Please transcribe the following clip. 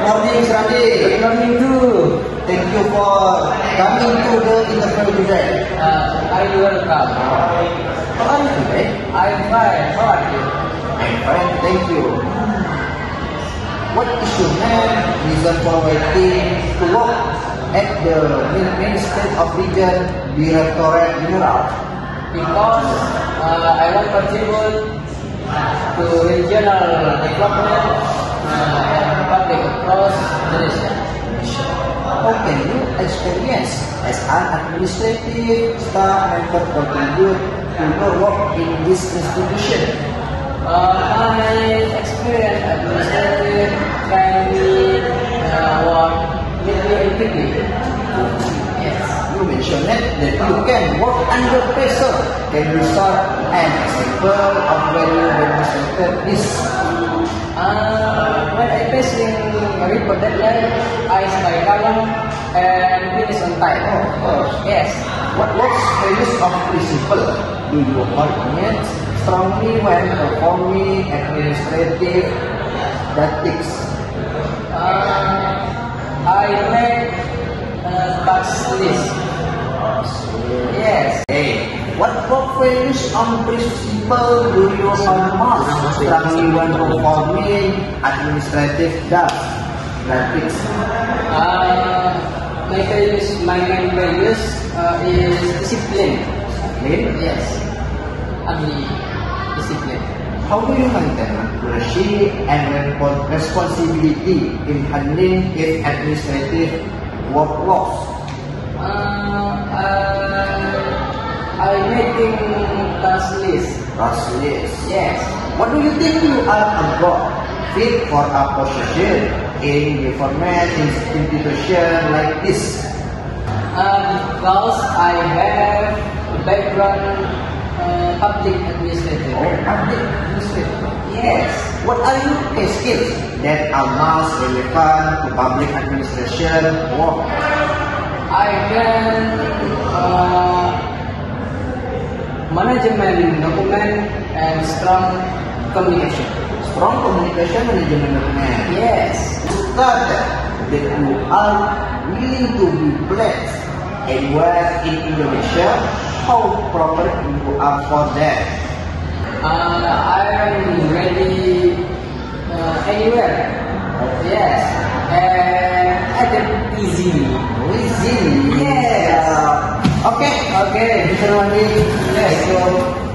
morning, Srandi. Good morning too. Thank you for coming to the interview today. Are you welcome? How are you today? I'm fine. How are you? I'm fine, thank you. What is your main reason for waiting to work at the Ministry of Region Directorate General? Because I want to contribute to regional development and public across the nation. How can you experience as an administrative staff member contribute to your work in this institution? My experience administrative can be work quickly. Yes. You mentioned that you can work under pressure. Can you start an example of when you demonstrated this? When I facing a report deadline, I stay calm and finish on time. Of course. Yes. What values of principle do you hold strongly when performing administrative tasks? I make task list. Yes. Hey, what values on principle do you hold most strongly when performing administrative tasks? My main values is discipline. Yes. Discipline. How do you maintain accuracy and responsibility in handling its administrative workloads? I making task list. Task list. Yes. What do you think you are abroad fit for a position in government institution like this? Because I have a background public administrator. Oh, public administrator. Yes. What are your key skills that are most relevant to public administration work? I can management document and strong communication. Strong communication management document. Yes. That you are willing to be placed anywhere in Indonesia. How proper you are for that? I am ready anywhere. Yes. And I can easily. Easy. Yes. Okay. Okay. Mr. Wandi. Yes.